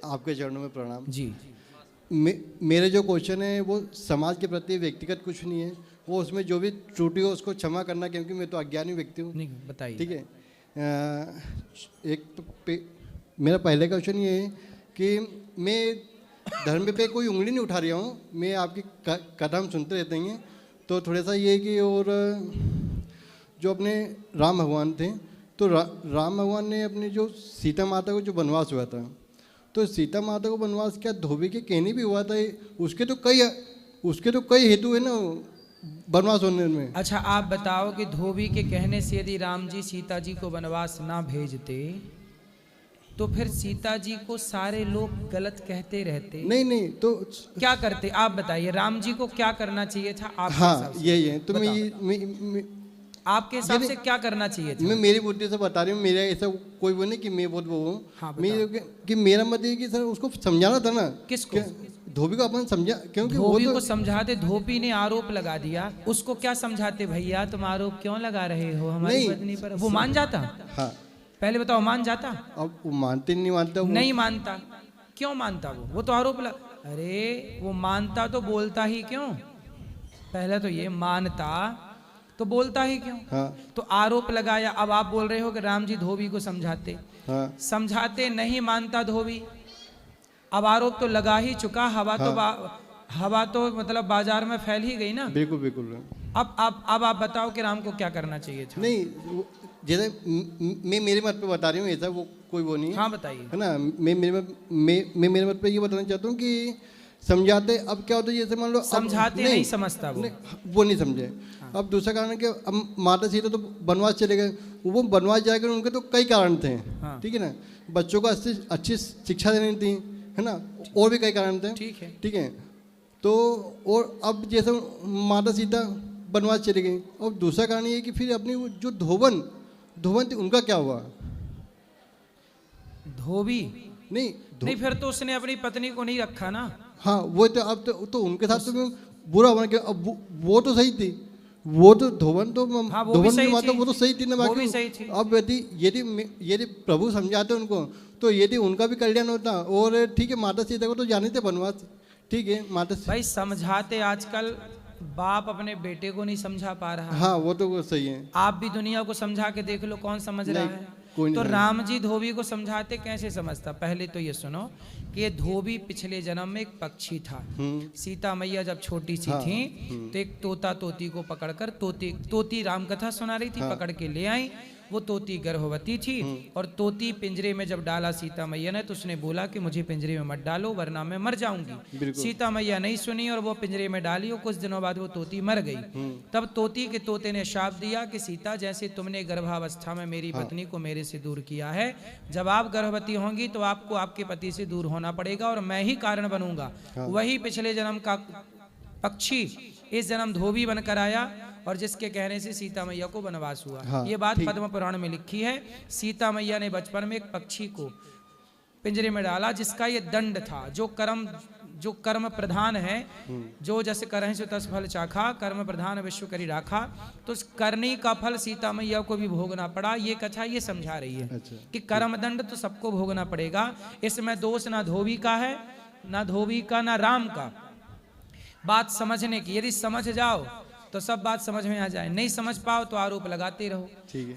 आपके चरणों में प्रणाम जी। मेरे जो क्वेश्चन है वो समाज के प्रति व्यक्तिगत कुछ नहीं है, वो उसमें जो भी त्रुटि हो उसको क्षमा करना, क्योंकि मैं तो अज्ञानी व्यक्ति हूँ। नहीं बताइए। ठीक है। एक तो मेरा पहले क्वेश्चन ये है कि मैं धर्म पे कोई उंगली नहीं उठा रहा हूँ, मैं आपकी कदम सुनते रहते हैं। तो थोड़ा सा ये कि और जो अपने राम भगवान थे, तो राम भगवान ने अपनी जो सीता माता को जो वनवास हुआ था, तो सीता माता को वनवास क्या धोबी के कहने भी हुआ था? उसके तो कई हेतु है ना वनवास होने में। अच्छा आप बताओ कि धोबी के कहने से यदि राम जी सीता जी को वनवास ना भेजते तो फिर सीता जी को सारे लोग गलत कहते रहते। नहीं तो क्या करते आप बताइए, राम जी को क्या करना चाहिए था आपके हाँ यही है। तो आपके हिसाब से क्या करना चाहिए था? मैं मेरी बुद्धि से बता रही हूँ, मेरा ऐसा कोई वो नहीं कि मैं बहुत वो हूँ। हाँ, कि मेरा मत ये कि सर उसको समझाना था ना। किसको? धोबी को अपन समझा, क्योंकि धोबी वो को समझाते। धोबी ने आरोप लगा दिया, उसको क्या समझाते? भैया तुम आरोप क्यों लगा रहे हो हमारी पत्नी पर? वो मान जाता? हाँ पहले बताओ, मान जाता? अब वो मानते नहीं मानता, नहीं मानता। क्यों मानता? वो तो आरोप अरे वो मानता तो बोलता ही क्यों? पहले तो ये मानता तो बोलता ही क्यों? हाँ। तो आरोप लगाया। अब आप बोल रहे हो कि राम जी धोबी को समझाते। हाँ। समझाते, नहीं मानता धोबी। अब आरोप तो लगा ही चुका, हवा तो मतलब बाजार में फैल ही गई ना। बिल्कुल बिल्कुल। अब आप बताओ कि राम को क्या करना चाहिए था? नहीं जैसे मैं मेरे मत पे बता रही हूँ, ऐसा वो कोई वो नहीं है। हाँ बताइए। है ना, मैं मेरे मत पे ये बताना चाहता हूँ कि समझाते, अब क्या होता है जैसे मान लो समझाते नहीं समझता वो नहीं समझे। हाँ। अब दूसरा कारण है कि अब माता सीता तो वनवास चले गए, वो वनवास जाकर उनके तो कई कारण थे। हाँ। ठीक है ना, बच्चों को अच्छी शिक्षा देनी थी, है ना, और भी कई कारण थे। ठीक है। तो और अब जैसे माता सीता वनवास चली गई, और दूसरा कारण ये कि फिर अपनी जो धोबन थी उनका क्या हुआ? धोबी नहीं फिर तो उसने अपनी पत्नी को नहीं रखा ना। हाँ वो तो अब तो उनके साथ तो बुरा बन गया। अब वो तो सही थी, वो तो धोबन तो हाँ, धोबन माता वो तो सही थी ना। बाकी अब यदि प्रभु समझाते उनको तो यदि उनका भी कल्याण होता। और ठीक है, माता सीता को तो जाने थे वनवास, ठीक है माता भाई समझाते। आजकल बाप अपने बेटे को नहीं समझा पा रहा। हाँ वो तो सही है। आप भी दुनिया को समझा के देख लो, कौन समझ रहा है? तो राम जी धोबी को समझाते, कैसे समझता? पहले तो ये सुनो कि ये धोबी पिछले जन्म में एक पक्षी था। सीता मैया जब छोटी सी थी तो एक तोता तोती को पकड़कर, तोती राम कथा सुना रही थी, पकड़ के ले आई। वो तोती गर्भवती थी और तोती पिंजरे में जब डाला सीता मैया ने, तो उसने बोला कि मुझे पिंजरे में मत डालो वरना मैं मर जाऊंगी। सीता मैया नहीं सुनी और वो पिंजरे में डाली, और कुछ दिनों बाद वो तोती मर गई। तब तोती के तोते ने शाप दिया कि सीता, जैसे तुमने गर्भावस्था में मेरी पत्नी को मेरे से दूर किया है, जब आप गर्भवती होंगी तो आपको आपके पति से दूर होना पड़ेगा और मैं ही कारण बनूंगा। वही पिछले जन्म का पक्षी इस जन्म धोबी बनकर आया और जिसके कहने से सीता मैया को वनवास हुआ। हाँ, ये बात पद्म पुराण में लिखी है। सीता मैया ने बचपन में एक पक्षी को पिंजरे में डाला जिसका ये दंड था, जो कर्म प्रधान है, जो जैसे करहि सो तस फल चाखा, कर्म प्रधान विश्व करी राखा। तो उस करनी का फल सीता मैया को भी भोगना पड़ा। ये कथा ये समझा रही है। अच्छा। कि कर्म दंड तो सबको भोगना पड़ेगा। इसमें दोष ना धोबी का है, ना धोबी का, ना राम का। बात समझने की, यदि समझ जाओ तो सब बात समझ में आ जाए, नहीं समझ पाओ तो आरोप लगाते रहो।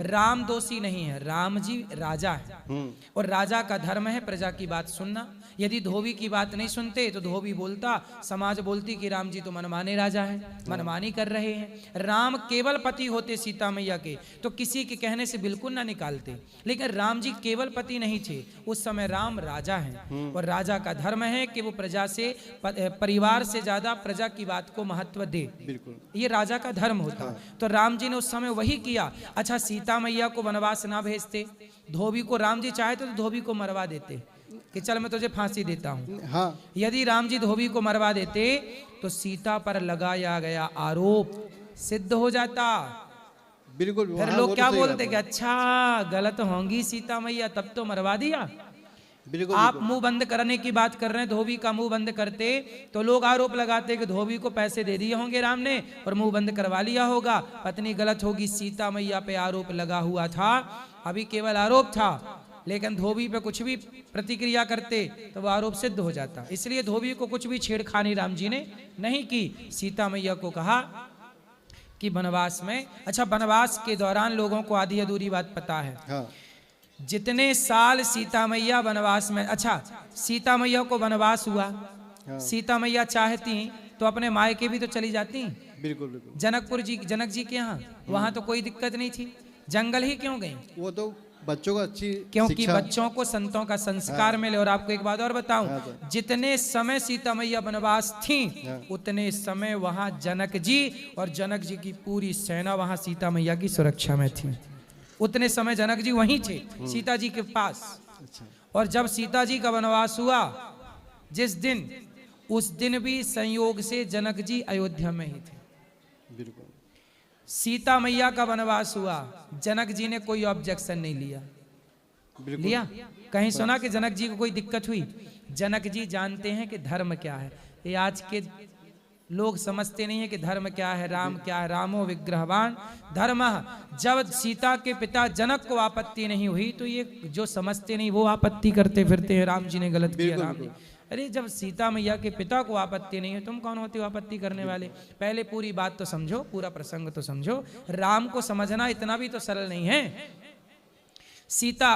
राम दोषी नहीं है, राम जी राजा है और राजा का धर्म है प्रजा की बात सुनना। यदि धोबी की बात नहीं सुनते तो धोबी बोलता, समाज बोलती कि राम जी तो मनमाने राजा हैं, मनमानी कर रहे हैं। राम केवल पति होते सीता मैया के तो किसी के कहने से बिल्कुल ना निकालते, लेकिन राम जी केवल पति नहीं थे, उस समय राम राजा हैं और राजा का धर्म है कि वो प्रजा से, परिवार से ज्यादा प्रजा की बात को महत्व दे। बिल्कुल, ये राजा का धर्म होता। तो राम जी ने उस समय वही किया। अच्छा, सीता मैया को वनवास ना भेजते, धोबी को राम जी चाहते तो धोबी को मरवा देते कि चल मैं तुझे फांसी देता हूँ। हाँ। यदि राम जी धोबी को मरवा देते तो सीता पर लगाया गया आरोप सिद्ध हो जाता। बिल्कुल। फिर लोग क्या बोलते कि अच्छा गलत होंगी सीता मैया, तब तो मरवा दिया। बिल्कुल, आप मुंह बंद करने की बात कर रहे हैं, धोबी का मुंह बंद करते तो लोग आरोप लगाते कि धोबी को पैसे दे दिए होंगे राम ने और मुंह बंद करवा लिया होगा, पत्नी गलत होगी। सीता मैया पे आरोप लगा हुआ था, अभी केवल आरोप था, लेकिन धोबी पे कुछ भी प्रतिक्रिया करते तो वो आरोप सिद्ध हो जाता। इसलिए धोबी को कुछ भी छेड़खानी राम जी ने नहीं की। सीता मैया को कहा कि वनवास में, अच्छा वनवास के दौरान लोगों को आधी अधूरी बात पता है। हाँ। जितने साल सीता मैया वनवास में, अच्छा सीता मैया को वनवास हुआ, हाँ। सीता मैया चाहती तो अपने मायके भी तो चली जाती। बिल्कुल बिल्कुल। जनक जी के यहाँ, वहां तो कोई दिक्कत नहीं थी, जंगल ही क्यों गई? वो तो बच्चों को अच्छी क्योंकि बच्चों को संतों का संस्कार मिले। और आपको एक बात और बताऊं, जितने समय सीता मैया वनवास थी उतने समय वहां जनक जी और जनक जी की पूरी सेना वहां सीता मैया की सुरक्षा में थी। उतने समय जनक जी वहीं थे सीता जी के पास। और जब सीता जी का वनवास हुआ जिस दिन, उस दिन भी संयोग से जनक जी अयोध्या में ही थे। बिल्कुल। सीता मैया का वनवास हुआ, जनक जी ने कोई ऑब्जेक्शन नहीं लिया। लिया? कहीं सुना कि जनक जी को कोई दिक्कत हुई? जनक जी जानते हैं कि धर्म क्या है। ये आज के लोग समझते नहीं है कि धर्म क्या है, राम क्या है। रामो विग्रहवान धर्म। जब सीता के पिता जनक को आपत्ति नहीं हुई तो ये जो समझते नहीं वो आपत्ति करते फिरते हैं, राम जी ने गलत किया, राम जी। अरे जब सीता मैया के पिता को आपत्ति नहीं है, तुम कौन होते हो आपत्ति करने वाले? पहले पूरी बात तो समझो, पूरा प्रसंग तो समझो। राम को समझना इतना भी तो सरल नहीं है। सीता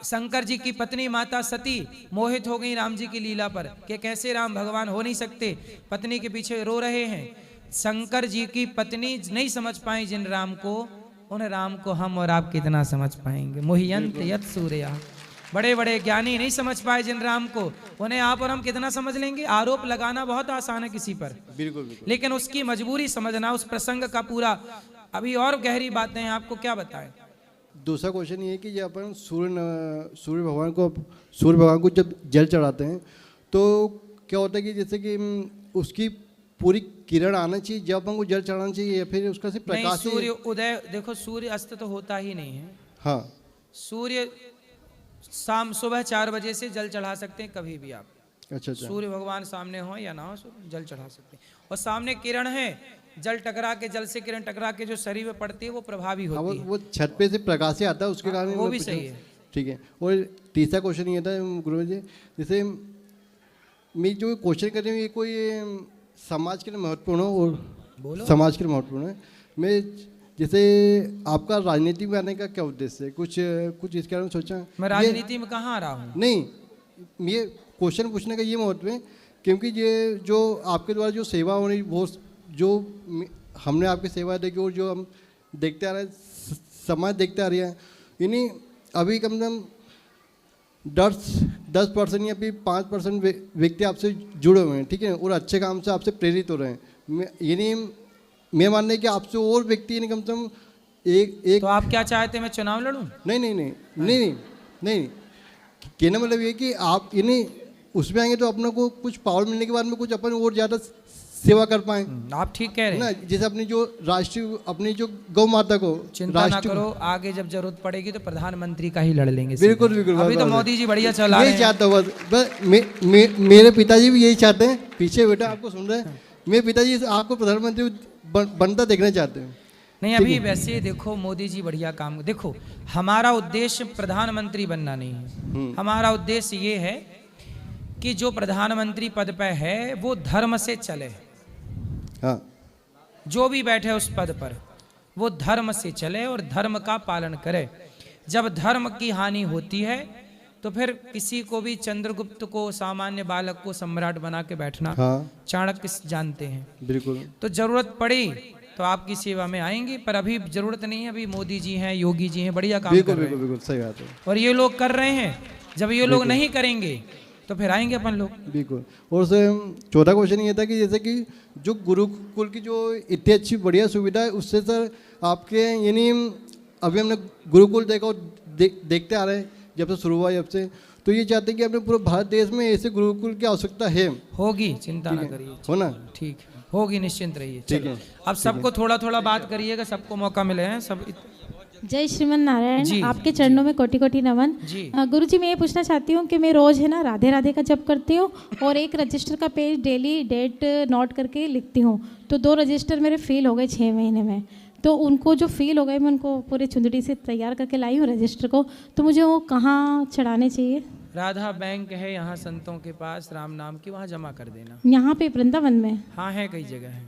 शंकर जी की पत्नी माता सती मोहित हो गई राम जी की लीला पर कि कैसे राम भगवान हो नहीं सकते, पत्नी के पीछे रो रहे हैं। शंकर जी की पत्नी नहीं समझ पाई जिन राम को, उन राम को हम और आप कितना समझ पाएंगे। मोहियंत यत सूर्या, बड़े बड़े ज्ञानी नहीं समझ पाए जिन राम को, उन्हें आप और हम कितना समझ लेंगे। आरोप लगाना बहुत आसान है किसी पर, बिल्कुल बिल्कुल। लेकिन उसकी मजबूरी समझना, उस प्रसंग का पूरा। अभी और गहरी बातें हैं, आपको क्या बताएं। दूसरा क्वेश्चन ये है कि जब अपन सूर्य भगवान को जब जल चढ़ाते हैं तो क्या होता है कि जैसे कि उसकी पूरी किरण आना चाहिए जब अपन को जल चढ़ाना चाहिए, या फिर उसका सिर्फ प्रकाश? सूर्य उदय, देखो सूर्य अस्त तो होता ही नहीं है। हाँ। सूर्य शाम सुबह 4 बजे से जल चढ़ा सकते हैं कभी भी आप। अच्छा। सूर्य भगवान सामने हो या ना हो, जल चढ़ा सकते हैं। और सामने किरण है, जल टकरा के, जल से किरण टकरा के जो शरीर में पड़ती है वो प्रभावी होती है। वो छत पे से प्रकाश से आता है, उसके कारण वो भी सही है। ठीक है। और तीसरा क्वेश्चन ये था गुरु जी, जैसे मैं जो क्वेश्चन कर रही हूँ ये कोई समाज के लिए महत्वपूर्ण हो, और समाज के लिए महत्वपूर्ण है। मैं जैसे आपका राजनीति में आने का क्या उद्देश्य है? कुछ इसके बारे में सोचा? मैं राजनीति में कहाँ आ रहा हूँ? नहीं, ये क्वेश्चन पूछने का ये महत्व है क्योंकि ये जो आपके द्वारा जो सेवा हो रही, वो जो हमने आपकी सेवा देखी और जो हम देखते आ रहे हैं, समाज देखते आ रही है, यानी अभी कम से कम 10% या फिर 5% व्यक्ति आपसे जुड़े हुए हैं, ठीक है, और अच्छे काम से आपसे प्रेरित हो रहे हैं। यानी मैं मानना है कि आपसे और व्यक्ति यानी कम से कम एक तो आप क्या चाहते हैं मैं चुनाव लड़ूं? नहीं, कहना मतलब ये कि आप यानी उसमें आएंगे तो अपने को कुछ पावर मिलने के बाद में कुछ अपन और ज़्यादा सेवा कर पाएं। आप ठीक कह रहे हैं ना, जैसे अपनी जो राष्ट्रीय, अपनी जो गौ माता को चिंता ना करो, आगे जब जरूरत पड़ेगी तो प्रधानमंत्री का ही लड़ लेंगे। बिल्कुल बिल्कुल। अभी तो मोदी जी बढ़िया चला रहे हैं। यही चाहता हूँ बस, मेरे पिताजी भी यही चाहते हैं। पीछे बेटा आपको सुन रहे हैं, मेरे पिताजी आपको प्रधानमंत्री बनता देखना चाहते हैं। नहीं, अभी वैसे देखो मोदी जी बढ़िया काम, देखो हमारा उद्देश्य प्रधानमंत्री बनना नहीं है। हमारा उद्देश्य ये है कि जो प्रधानमंत्री पद पर है वो धर्म से चले। हाँ। जो भी बैठे उस पद पर वो धर्म से चले और धर्म का पालन करे। जब धर्म की हानि होती है तो फिर किसी को भी, चंद्रगुप्त को, सामान्य बालक को सम्राट बना के बैठना, हाँ। चाणक्य जानते हैं। बिल्कुल। तो जरूरत पड़ी तो आपकी सेवा में आएंगे, पर अभी जरूरत नहीं है। अभी मोदी जी हैं, योगी जी हैं, बढ़िया काम कर रहे हैं। बिल्कुल सही बात है। और ये लोग कर रहे हैं, जब ये लोग नहीं करेंगे तो फिर आएंगे अपन लोग। बिल्कुल। और चौथा क्वेश्चन ये था कि जैसे कि जो गुरुकुल की जो इतनी अच्छी बढ़िया सुविधा है, उससे सर आपके यानी अभी हमने गुरुकुल देखा और देखते आ रहे हैं जब से शुरू हुआ, जब से, तो ये चाहते हैं कि अपने पूरे भारत देश में ऐसे गुरुकुल की आवश्यकता है। होगी, चिंता ना करिए, हो ना, ठीक होगी, निश्चिंत रहिए। ठीक है, अब सबको थोड़ा थोड़ा बात करिएगा, सबको मौका मिले हैं सब। जय श्रीमन नारायण, आपके चरणों में कोटि कोटि नमन। गुरु जी, मैं ये पूछना चाहती हूँ कि मैं रोज है ना राधे राधे का जप करती हूँ और एक रजिस्टर का पेज डेली डेट नोट करके लिखती हूँ, तो 2 रजिस्टर मेरे फेल हो गए 6 महीने में। तो उनको जो फील हो गए, मैं उनको पूरे चुंदड़ी से तैयार करके लाई हूँ रजिस्टर को, तो मुझे वो कहाँ चढ़ाने चाहिए? राधा बैंक है यहाँ संतों के पास राम नाम की, वहाँ जमा कर देना। यहाँ पे वृंदावन में? हाँ है, कई जगह है।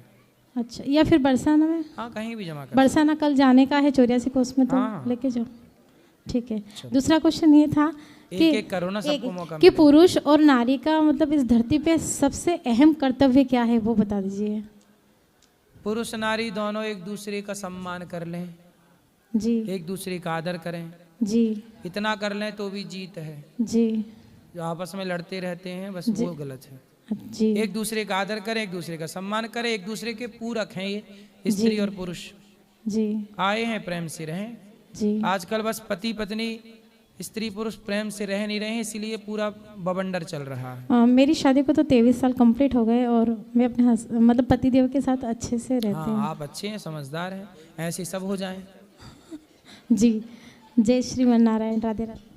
अच्छा, या फिर बरसाना में? हाँ कहीं भी जमा कर। बरसाना कल जाने का है 84 कोस में, तो हाँ। लेके जाओ। ठीक है। दूसरा क्वेश्चन ये था कि एक करो ना, सबको मौका कि पुरुष और नारी का मतलब इस धरती पे सबसे अहम कर्तव्य क्या है, वो बता दीजिए। पुरुष नारी दोनों एक दूसरे का सम्मान कर लें जी, एक दूसरे का आदर करें जी, इतना कर लें तो भी जीत है। जी, जो आपस में लड़ते रहते हैं बस वो गलत है। जी, एक दूसरे का आदर करें, एक दूसरे का सम्मान करें, एक दूसरे के पूरक हैं ये स्त्री और पुरुष। जी, आए हैं प्रेम से रहें। जी। आजकल बस पति पत्नी स्त्री पुरुष प्रेम से रह नहीं रहे हैं, इसीलिए पूरा बवंडर चल रहा है। मेरी शादी को तो 23 साल कंप्लीट हो गए और मैं अपने मतलब पति देव के साथ अच्छे से रहते हैं। आप अच्छे हैं, समझदार हैं, ऐसे सब हो जाएं। जी, जय श्रीमन नारायण। राधे राधे।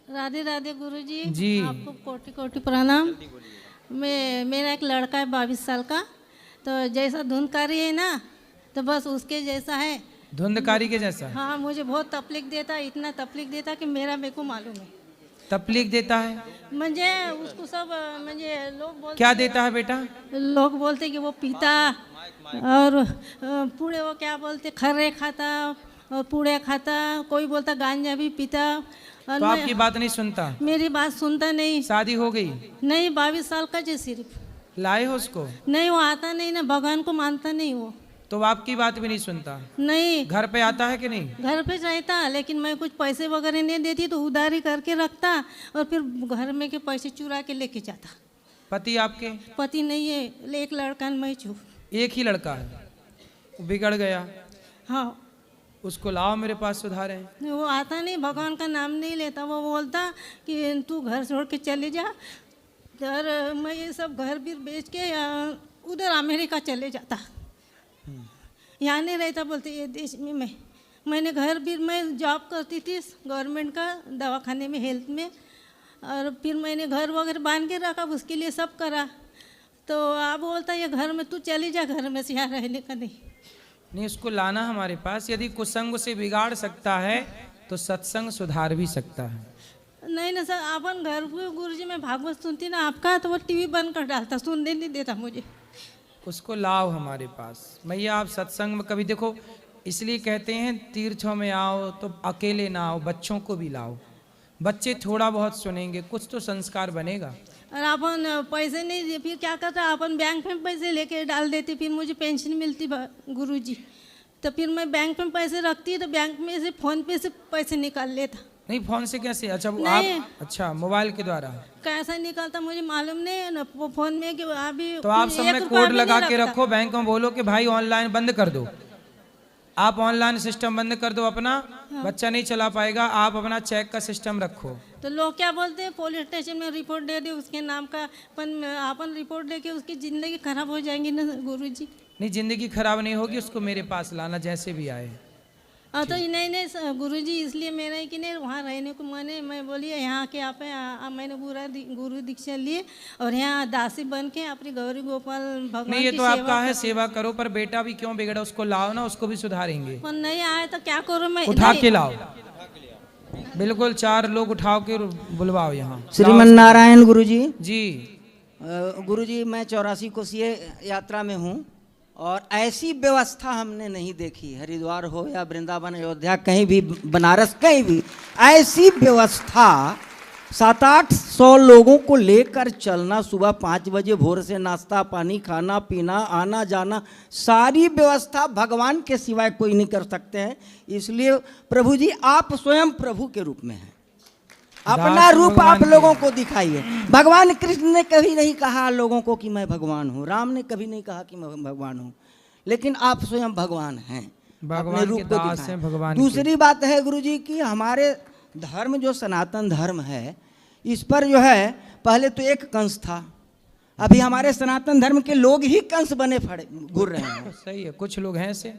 राधे राधे गुरुजी जी। आपको कोटि कोटि प्रणाम। मेरा एक लड़का है 22 साल का, तो जैसा धुंधकारी है ना, तो बस उसके जैसा है। धुंधकारी के जैसा? हाँ, मुझे बहुत तकलीफ देता है, इतना तकलीफ देता कि मेरे को मालूम है। तकलीफ देता है? मुझे उसको सब मुझे लोग बोलते। क्या देता है बेटा? लोग बोलते कि वो पीता और पूड़े, वो क्या बोलते, खर्रे खाता और पूड़े खाता, कोई बोलता गांजा भी पीता। तो आपकी बात नहीं सुनता? मेरी बात सुनता नहीं। शादी हो गई? नहीं, 22 साल का जो सिर्फ। लाए हो उसको? नहीं, वो आता नहीं ना, भगवान को मानता नहीं वो। तो आपकी बात भी नहीं सुनता? नहीं। घर पे आता है कि नहीं? घर पे रहता, लेकिन मैं कुछ पैसे वगैरह नहीं देती तो उधारी करके रखता और फिर घर में के पैसे चुरा के लेके जाता। पति आपके? पति नहीं है, एक लड़का मैं छू। एक ही लड़का है? बिगड़ गया? हाँ। उसको लाओ मेरे पास, सुधारे। वो आता नहीं, भगवान का नाम नहीं लेता। वो बोलता कि तू घर छोड़ के चले जा, और मैं ये सब घर भी बेच के उधर अमेरिका चले जाता, यहाँ नहीं रहता। बोलते ये देश में मैंने घर भी, मैं जॉब करती थी गवर्नमेंट का दवाखाने में हेल्थ में, और फिर मैंने घर वगैरह बांध के रखा, उसके लिए सब करा। तो आप बोलता ये घर में तू चली जा, घर में से यहाँ रहने का नहीं। उसको लाना हमारे पास। यदि कुसंग से बिगाड़ सकता है तो सत्संग सुधार भी सकता है। नहीं ना सर, अपन घर पे गुरुजी में भागवत सुनती ना आपका, तो वो टीवी बंद कर डालता, सुनने नहीं देता मुझे। उसको लाओ हमारे पास। भैया आप सत्संग में कभी देखो, इसलिए कहते हैं तीर्थों में आओ तो अकेले ना आओ, बच्चों को भी लाओ। बच्चे थोड़ा बहुत सुनेंगे, कुछ तो संस्कार बनेगा। और अपन पैसे नहीं दे, फिर क्या करता, अपन बैंक में पैसे लेके डाल देते, फिर मुझे पेंशन मिलती गुरुजी, तो फिर मैं बैंक में पैसे रखती, तो बैंक में से फोन पे से पैसे निकाल लेता। नहीं, फोन से कैसे? अच्छा वो आप, अच्छा मोबाइल के द्वारा कैसा निकालता मुझे मालूम नहीं है ना, फोन में कि अभी तो आप सब में कोड लगा के रखो, बैंक में बोलो कि भाई ऑनलाइन बंद कर दो, आप ऑनलाइन सिस्टम बंद कर दो अपना। हाँ। बच्चा नहीं चला पाएगा, आप अपना चेक का सिस्टम रखो। तो लोग क्या बोलते हैं, पुलिस स्टेशन में रिपोर्ट दे दे उसके नाम का, अपन रिपोर्ट दे के उसकी जिंदगी खराब हो जाएंगी ना गुरुजी। नहीं, जिंदगी खराब नहीं होगी, उसको मेरे पास लाना जैसे भी आए। तो नहीं गुरुजी, इसलिए मेरा कि नहीं वहाँ रहने को मैं बोली यहाँ के आप मैंने पूरा गुरु दीक्षा लिए और यहाँ दासी बन के अपनी गौरी गोपाल भगवान नहीं, ये तो आपका है, सेवा करो, पर बेटा भी क्यों बिगड़ा, उसको लाओ ना, उसको भी सुधारेंगे। पर नहीं आए तो क्या करूँ मैं? उठा के लाओ, बिल्कुल 4 लोग उठाओ के बुलवाओ यहाँ। श्रीमन नारायण गुरुजी। जी गुरुजी, मैं 84 कोसीय यात्रा में हूँ और ऐसी व्यवस्था हमने नहीं देखी, हरिद्वार हो या वृंदावन, अयोध्या, कहीं भी, बनारस, कहीं भी ऐसी व्यवस्था। 700-800 लोगों को लेकर चलना, सुबह 5 बजे भोर से नाश्ता पानी, खाना पीना, आना जाना, सारी व्यवस्था भगवान के सिवाय कोई नहीं कर सकते हैं। इसलिए प्रभु जी आप स्वयं प्रभु के रूप में हैं, अपना रूप आप लोगों को दिखाइए। भगवान कृष्ण ने कभी नहीं कहा लोगों को कि मैं भगवान हूँ, राम ने कभी नहीं कहा कि मैं भगवान हूँ, लेकिन आप स्वयं भगवान हैं, अपने रूप को दिखाएं। दूसरी बात है गुरुजी की हमारे धर्म जो सनातन धर्म है, इस पर जो है पहले तो एक कंस था, अभी हमारे सनातन धर्म के लोग ही कंस बने पड़े घूर रहे हैं। सही है, कुछ लोग हैं ऐसे।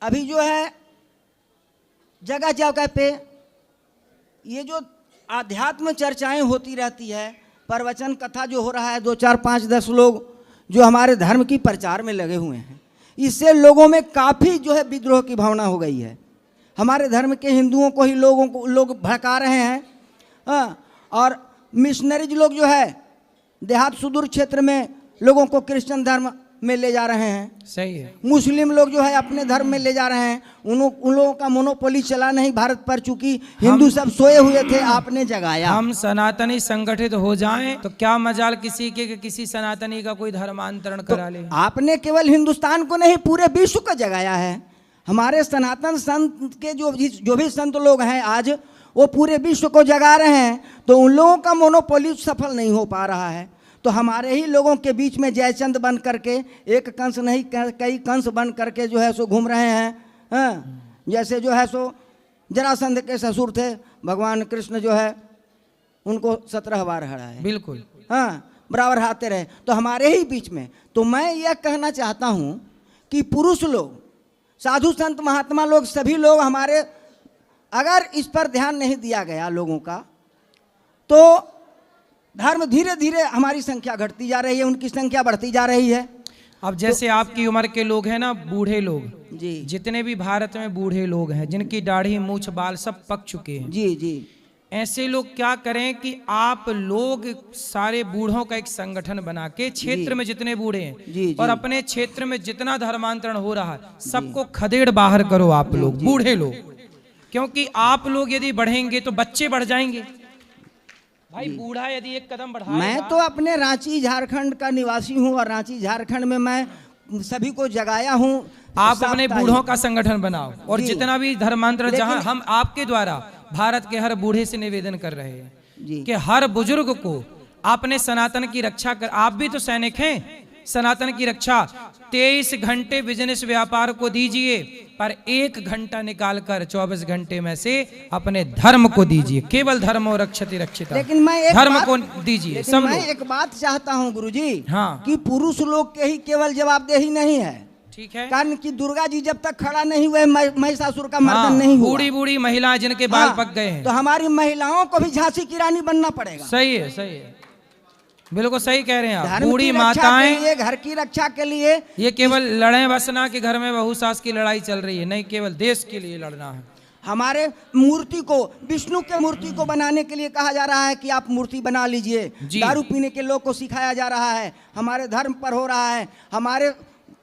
अभी जो है जगह जगह पे ये जो आध्यात्म चर्चाएं होती रहती है, प्रवचन कथा जो हो रहा है, 2 4 5 10 लोग जो हमारे धर्म की प्रचार में लगे हुए हैं। इससे लोगों में काफ़ी जो है विद्रोह की भावना हो गई है। हमारे धर्म के हिंदुओं को ही लोग भड़का रहे हैं। हाँ, और मिशनरीज लोग जो है देहात सुदूर क्षेत्र में लोगों को क्रिश्चियन धर्म में ले जा रहे हैं। सही है। मुस्लिम लोग जो है अपने धर्म में ले जा रहे हैं। उन लोगों का मोनोपोली चला नहीं भारत पर, चूंकि हिंदू सब सोए हुए थे, आपने जगाया। हम सनातनी संगठित हो जाएं तो क्या मजाल किसी के किसी सनातनी का कोई धर्मांतरण करा ले। आपने केवल हिंदुस्तान को नहीं पूरे विश्व को जगाया है। हमारे सनातन संत के जो भी संत लोग हैं आज वो पूरे विश्व को जगा रहे हैं, तो उन लोगों का मोनोपोली सफल नहीं हो पा रहा है। तो हमारे ही लोगों के बीच में जयचंद बन करके, एक कंस नहीं कई कंस बन करके जो है सो घूम रहे हैं। हाँ, जैसे जो है सो जरासंध के ससुर थे, भगवान कृष्ण जो है उनको 17 बार हराए। बिल्कुल। हाँ, बराबर हारते रहे। तो हमारे ही बीच में, तो मैं यह कहना चाहता हूँ कि पुरुष लोग, साधु संत महात्मा लोग, सभी लोग हमारे, अगर इस पर ध्यान नहीं दिया गया लोगों का, तो धर्म धीरे धीरे हमारी संख्या घटती जा रही है, उनकी संख्या बढ़ती जा रही है। अब जैसे तो आपकी उम्र के लोग हैं ना, बूढ़े लोग जी, जितने भी भारत में बूढ़े लोग हैं जिनकी दाढ़ी मूछ बाल सब पक चुके हैं, जी जी, ऐसे लोग क्या करें कि आप लोग सारे बूढ़ों का एक संगठन बना के क्षेत्र में जितने बूढ़े हैं जी, और अपने क्षेत्र में जितना धर्मांतरण हो रहा है सबको खदेड़ बाहर करो आप लोग, बूढ़े लोग। क्योंकि आप लोग यदि बढ़ेंगे तो बच्चे बढ़ जाएंगे। भाई बूढ़ा यदि एक कदम बढ़ाएगा। मैं तो अपने रांची झारखंड का निवासी हूँ और रांची झारखंड में मैं सभी को जगाया हूँ। आप अपने बूढ़ों का संगठन बनाओ और जितना भी धर्मांतरण, जहाँ हम आपके द्वारा भारत के हर बूढ़े से निवेदन कर रहे हैं कि हर बुजुर्ग को आपने सनातन की रक्षा कर, आप भी तो सैनिक हैं, सनातन की रक्षा 23 घंटे बिजनेस व्यापार को दीजिए, पर 1 घंटा निकालकर 24 घंटे में से अपने धर्म को दीजिए। केवल धर्म और रक्षति रक्षिता, लेकिन मैं एक धर्म को दीजिए सब मैं लोग। एक बात चाहता हूँ गुरुजी, हाँ, कि पुरुष लोग के ही केवल जवाबदेही नहीं है। ठीक है, कारण कि दुर्गा जी जब तक खड़ा नहीं हुए, महिषासुर का मर्दन नहीं हुआ। बूढ़ी बूढ़ी महिलाएं जिनके बाल पक गए हैं, तो हमारी महिलाओं को भी झांसी की रानी बनना पड़ेगा। सही है, सही है, बिल्कुल सही कह रहे हैं आप। बूढ़ी बूढ़ी माताएं, घर की रक्षा के लिए, ये केवल लड़े बसना कि घर में बहू सास की लड़ाई चल रही है, नहीं, केवल देश के लिए लड़ना है। हमारे मूर्ति को, विष्णु के मूर्ति को बनाने के लिए कहा जा रहा है कि आप मूर्ति बना लीजिए। दारू पीने के लोग को सिखाया जा रहा है, हमारे धर्म पर हो रहा है। हमारे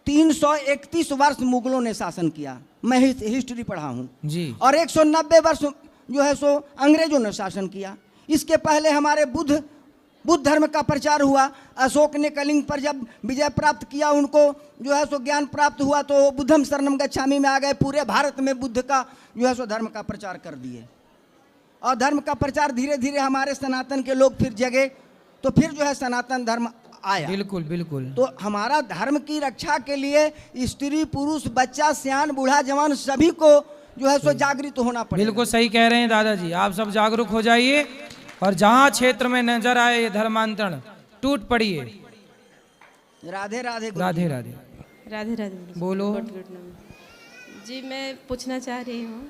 331 वर्ष मुगलों ने शासन किया, मैं हिस्ट्री पढ़ा हूँ जी, और 190 वर्ष जो है सो अंग्रेजों ने शासन किया। इसके पहले हमारे बुद्ध धर्म का प्रचार हुआ। अशोक ने कलिंग पर जब विजय प्राप्त किया, उनको जो है सो ज्ञान प्राप्त हुआ, तो बुद्धम शरणम गच्छामि में आ गए। पूरे भारत में बुद्ध का जो है सो धर्म का प्रचार कर दिए, और धर्म का प्रचार धीरे धीरे हमारे सनातन के लोग फिर जगे, तो फिर जो है सनातन धर्म आया। बिल्कुल बिल्कुल। तो हमारा धर्म की रक्षा के लिए स्त्री पुरुष बच्चा सियान बूढ़ा जवान सभी को जो है सो जागृत होना पड़ेगा। बिल्कुल सही कह रहे हैं दादाजी, आप सब जागरूक हो जाइए और जहाँ क्षेत्र में नजर आए ये धर्मांतरण टूट पड़िए। राधे राधे राधे राधे राधे राधे। बोलो जी, मैं पूछना चाह रही हूँ,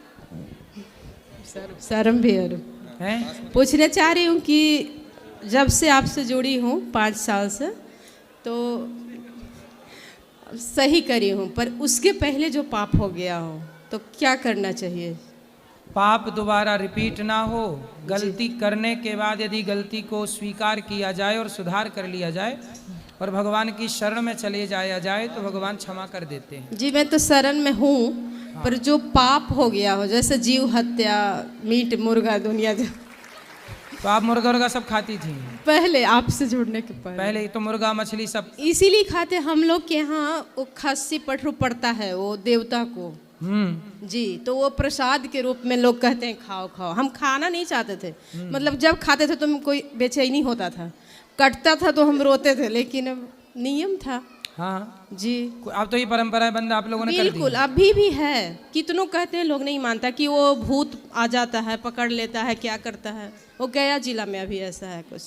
शर्म भी हैं? पूछना चाह रही हूँ कि जब से आपसे जुड़ी हूँ 5 साल से, तो सही करी हूँ, पर उसके पहले जो पाप हो गया हो तो क्या करना चाहिए? पाप दोबारा रिपीट ना हो। गलती करने के बाद यदि गलती को स्वीकार किया जाए और सुधार कर लिया जाए और भगवान की शरण में चले जाया जाए तो भगवान क्षमा कर देते हैं। जी, मैं तो शरण में हूँ, पर जो पाप हो गया हो, जैसे जीव हत्या, मीट मुर्गा दुनिया, तो आप मुर्गा सब खाती थी पहले आपसे जुड़ने के पहले तो मुर्गा मछली सब इसीलिए खाते। हम लोग के यहाँ वो खस्सी पठरू पड़ता है वो देवता को जी, तो वो प्रसाद के रूप में लोग कहते हैं खाओ खाओ। हम खाना नहीं चाहते थे, मतलब जब खाते थे तो हम कोई बेचैनी होता था, कटता था तो हम रोते थे, लेकिन अब नियम था। हाँ जी, अब तो ये परंपरा बंद आप लोगों ने कर दी। बिल्कुल, अभी भी है। कितनों कहते हैं, लोग नहीं मानता कि वो भूत आ जाता है, पकड़ लेता है, क्या करता है। वो गया जिला में अभी ऐसा है कुछ।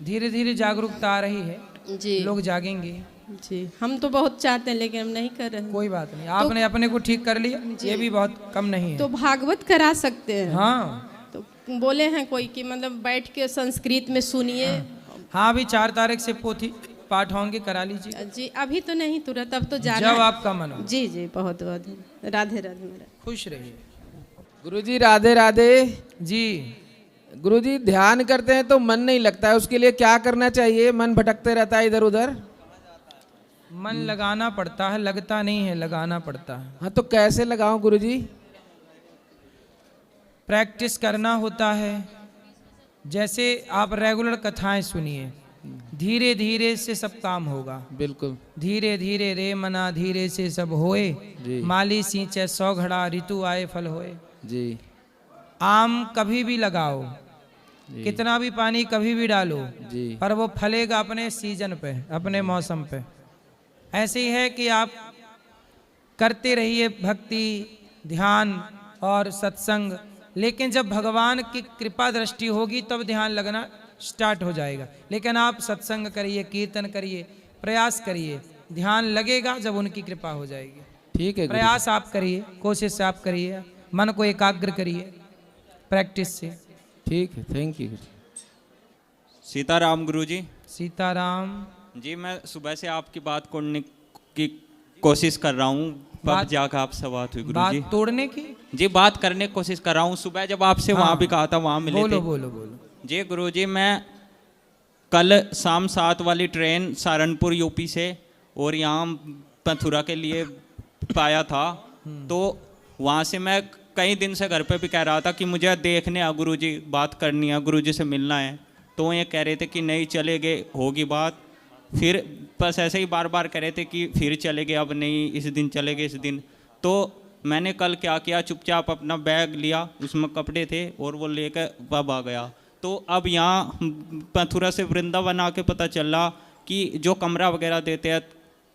धीरे धीरे जागरूकता आ रही है जी, लोग जागेंगे जी। हम तो बहुत चाहते हैं लेकिन हम नहीं कर रहे हैं। कोई बात नहीं, आपने अपने को ठीक कर लिया, ये भी बहुत कम नहीं है। तो भागवत करा सकते हैं। हाँ, तो बोले हैं कोई कि मतलब बैठ के संस्कृत में सुनिए। हाँ, अभी 4 तारीख से पोथी पाठ होंगे, करा लीजिए। जी अभी तो नहीं तुरंत, अब तो जाना जब है। आपका मन हो। जी जी बहुत बहुत राधे राधे मेरा। खुश रहिए। गुरुजी राधे राधे। जी गुरुजी ध्यान करते हैं तो मन नहीं लगता है, उसके लिए क्या करना चाहिए? मन भटकते रहता है इधर उधर। मन लगाना पड़ता है, लगता नहीं है, लगाना पड़ता है। हाँ तो कैसे लगाऊं गुरुजी? प्रैक्टिस करना होता है। जैसे आप रेगुलर कथाएं सुनिए, धीरे धीरे से सब काम होगा। बिल्कुल। धीरे धीरे रे मना धीरे से सब होए, माली सींचे 100 घड़ा ऋतु आए फल होए। जी। आम कभी भी लगाओ, कितना भी पानी कभी भी डालो, पर वो फलेगा अपने सीजन पे, अपने मौसम पे। ऐसे ही है कि आप करते रहिए भक्ति, ध्यान और सत्संग, लेकिन जब भगवान की कृपा दृष्टि होगी तब ध्यान लगना स्टार्ट हो जाएगा। लेकिन आप सत्संग करिए, कीर्तन करिए, प्रयास करिए, ध्यान लगेगा जब उनकी कृपा हो जाएगी। ठीक है। प्रयास आप करिए, कोशिश आप करिए, मन को एकाग्र करिए प्रैक्टिस से। ठीक है, थैंक यू। सीताराम गुरुजी। सीताराम जी, मैं सुबह से आपकी बात तोड़ने की कोशिश कर रहा हूँ, तब जाकर आपसे बात हुई गुरुजी। बात तोड़ने की? जी, बात करने की कोशिश कर रहा हूँ। सुबह जब आपसे वहाँ भी कहा था, वहाँ मिले थे। बोलो। जी गुरुजी, मैं कल शाम 7 वाली ट्रेन सहारनपुर यूपी से और यहाँ मथुरा के लिए पाया था। तो वहाँ से मैं कई दिन से घर पे भी कह रहा था कि मुझे देखने आ गुरुजी, बात करनी है, गुरुजी से मिलना है। तो ये कह रहे थे कि नहीं चलेगे, होगी बात। फिर बस ऐसे ही बार बार कह रहे थे कि फिर चलेगे, अब नहीं, इस दिन चलेगे, इस दिन। तो मैंने कल क्या किया, चुपचाप अपना बैग लिया, उसमें कपड़े थे और वो लेकर वब आ गया। तो अब यहाँ मथुरा से वृंदावन आके पता चला कि जो कमरा वगैरह देते हैं,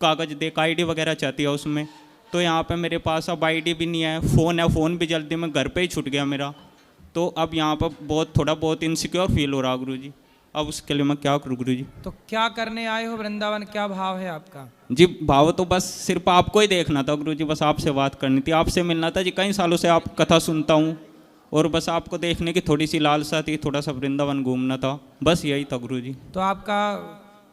कागज़ दे, आईडी वगैरह चाहती है उसमें। तो यहाँ पे मेरे पास अब आईडी भी नहीं है, फ़ोन है, फ़ोन भी जल्दी में घर पे ही छूट गया मेरा। तो अब यहाँ पर थोड़ा बहुत इनसिक्योर फील हो रहा गुरुजी। अब उसके लिए मैं क्या करूँ गुरुजी? तो क्या करने आए हो वृंदावन, क्या भाव है आपका? जी भाव तो बस सिर्फ आपको ही देखना था गुरुजी, बस आपसे बात करनी थी, आपसे मिलना था जी। कई सालों से आप कथा सुनता हूँ और बस आपको देखने की थोड़ी सी लालसा थी, थोड़ा सा वृंदावन घूमना था, बस यही था गुरुजी। तो आपका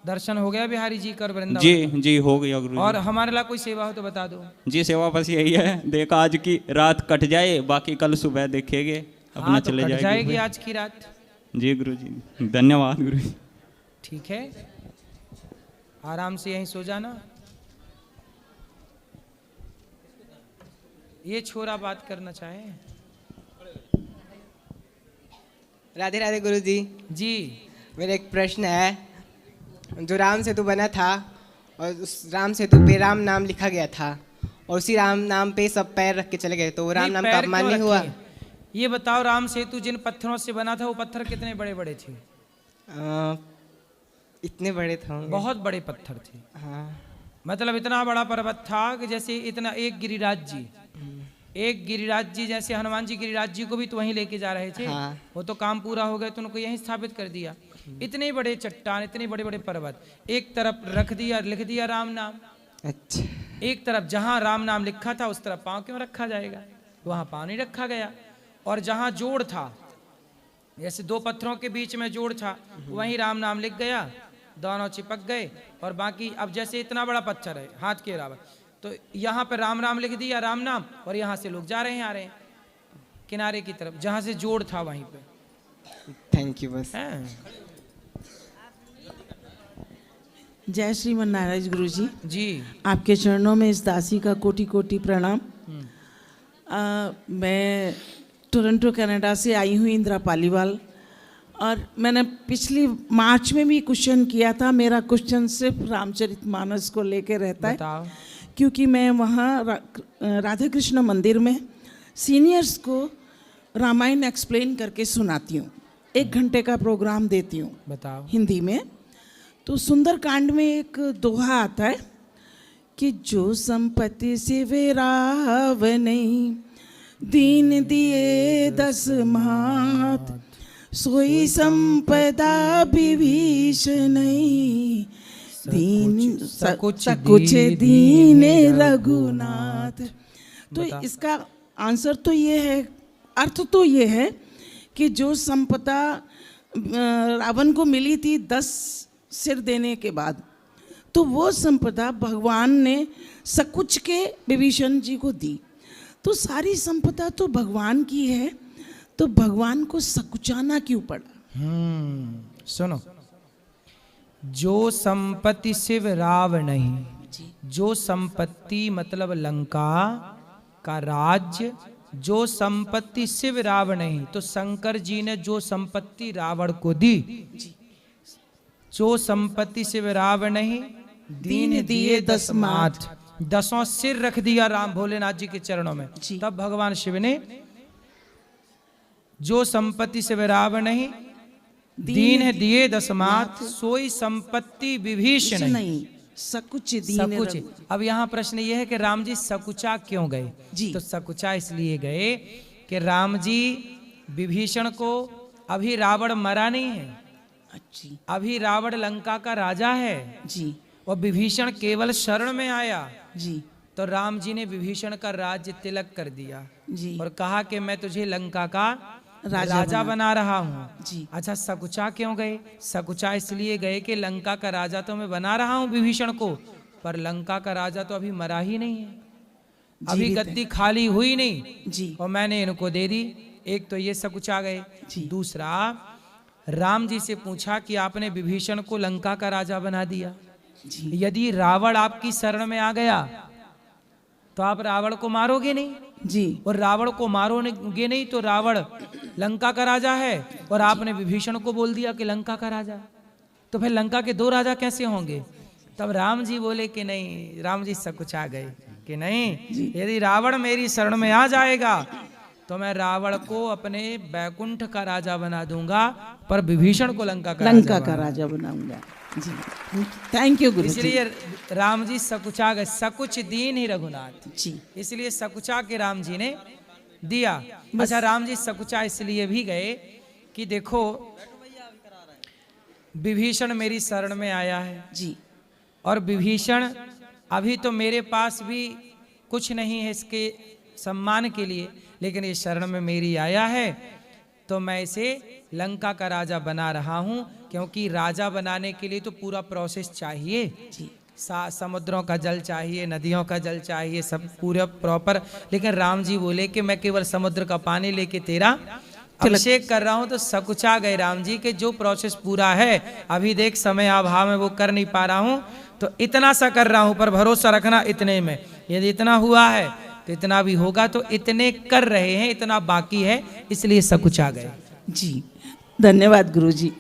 दर्शन हो गया बिहारी जी कर वृंदावन? जी जी हो गया गुरुजी। और हमारे लिए कोई सेवा हो तो बता दो। जी सेवा बस यही है, देखा आज की रात कट जाए, बाकी कल सुबह देखेंगे, अपना तो चले कट जाएगी। जाएगी आज की रात। जी गुरुजी, धन्यवाद गुरुजी। ठीक है, आराम से यहीं सो जाना। ये छोरा बात करना चाहे। राधे राधे गुरुजी। जी मेरा एक प्रश्न है, जो राम सेतु बना था और उस राम सेतु पे राम नाम लिखा गया था और उसी राम नाम पे सब पैर रख के चले गए, तो वो राम नाम का अपमान नहीं हुआ? ये बताओ, राम सेतु जिन पत्थरों से बना था वो पत्थर कितने बड़े बड़े थे? इतने बड़े थे, बहुत बड़े पत्थर थे। हाँ। मतलब इतना बड़ा पर्वत था कि जैसे इतना एक गिरिराज जी जैसे हनुमान जी गिरिराज जी को भी तो वहीं लेके जा रहे थे। हाँ। वो तो काम पूरा हो गया तो उनको यहीं स्थापित कर दिया। इतने बड़े चट्टान, इतने बड़े बड़े पर्वत, एक तरफ रख दिया, लिख दिया राम नाम। अच्छा। एक तरफ जहां राम नाम लिखा था उस तरफ पांव क्यों रखा जाएगा, वहां पांव नहीं रखा गया। और जहां जोड़ था, जैसे दो पत्थरों के बीच में जोड़ था, वहीं राम नाम लिख गया, दोनों चिपक गए। और बाकी अब जैसे इतना बड़ा पत्थर है हाथ के बराबर, तो यहाँ पे राम राम लिख दिया, राम नाम, और यहाँ से लोग जा रहे हैं, आ रहे हैं किनारे की तरफ, जहाँ से जोड़ था वहीं पे। Thank you. बस जय श्रीमन नारायण गुरु जी। जी आपके चरणों में इस दासी का कोटि कोटि प्रणाम। मैं टोरंटो कनाडा से आई हूँ, इंदिरा पालीवाल, और मैंने पिछली मार्च में भी क्वेश्चन किया था। मेरा क्वेश्चन सिर्फ रामचरितमानस को लेके रहता है, क्योंकि मैं वहाँ राधा कृष्ण मंदिर में सीनियर्स को रामायण एक्सप्लेन करके सुनाती हूँ। 1 घंटे का प्रोग्राम देती हूँ, बताओ हिंदी में। तो सुंदरकांड में एक दोहा आता है कि जो संपत्ति से वे रावण दीन दिए 10 मात, सोई संपदा विभीषण दीन सकुच दीन रघुनाथ। तो इसका आंसर तो ये है, अर्थ तो ये है कि जो संपदा रावण को मिली थी 10 सिर देने के बाद, तो वो संपदा भगवान ने सकुच के विभीषण जी को दी। तो सारी संपदा तो भगवान की है, तो भगवान को सकुचाना क्यों पड़ा? सुनो, जो संपत्ति शिव राव नहीं, जो संपत्ति मतलब लंका का राज्य, जो संपत्ति शिव राव नहीं, तो शंकर जी ने जो संपत्ति रावण को दी, जो संपत्ति शिव राव नहीं, दीन दिए 10 माथ, 10 सिर रख दिया राम भोलेनाथ जी के चरणों में। तब भगवान शिव ने जो संपत्ति शिव राव नहीं, दीन दिए 10 माथ, सोई संपत्ति विभीषण नहीं, सकुच सकुच। अब यहाँ प्रश्न ये है कि राम जी सकुचा क्यों गए? तो सकुचा इसलिए गए कि राम जी विभीषण को, अभी रावण मरा नहीं है, अभी रावण लंका का राजा है जी, और विभीषण केवल शरण में आया जी। तो राम जी ने विभीषण का राज्य तिलक कर दिया जी, और कहा कि मैं तुझे लंका का राजा बना रहा हूँ जी। अच्छा, सकुचा क्यों गए? सकुचा इसलिए गए कि लंका का राजा तो मैं बना रहा हूँ विभीषण को, पर लंका का राजा तो अभी मरा ही नहीं है, अभी गद्दी खाली हुई नहीं जी, और मैंने इनको दे दी। एक तो ये सकुचा गए। दूसरा, राम जी से पूछा कि आपने विभीषण को लंका का राजा बना दिया, यदि रावण आपकी शरण में आ गया तो आप रावण को मारोगे नहीं जी, और रावण को मारोगे नहीं तो रावण लंका का राजा है और आपने विभीषण को बोल दिया कि लंका का राजा, तो फिर लंका के 2 राजा कैसे होंगे? तब राम जी बोले कि नहीं, राम जी सकुचा गए कि नहीं, यदि रावण मेरी शरण में आ जाएगा तो मैं रावण को अपने बैकुंठ का राजा बना दूंगा, पर विभीषण को लंका का राजा बनाऊंगा। जी, थैंक यू गुरु। इसलिए राम जी सकुचा गए, सकुच दीन ही रघुनाथ जी, इसलिए सकुचा के राम जी ने दिया। अच्छा, राम जी सकुचा इसलिए भी गए कि देखो विभीषण मेरी शरण में आया है जी, और विभीषण अभी तो मेरे पास भी कुछ नहीं है इसके सम्मान के लिए, लेकिन ये शरण में मेरी आया है तो मैं इसे लंका का राजा बना रहा हूँ, क्योंकि राजा बनाने के लिए तो पूरा प्रोसेस चाहिए जी, समुद्रों का जल चाहिए, नदियों का जल चाहिए, सब पूरा प्रॉपर। लेकिन राम जी बोले कि मैं केवल समुद्र का पानी लेके तेरा अभिषेक कर रहा हूँ, तो सकुचा गए राम जी के जो प्रोसेस पूरा है अभी देख समय अभाव में वो कर नहीं पा रहा हूँ, तो इतना सा कर रहा हूँ, पर भरोसा रखना इतने में, यदि इतना हुआ है तो इतना भी होगा, तो इतने कर रहे हैं, इतना बाकी है, इसलिए सकुचा गए। जी, धन्यवाद गुरुजी।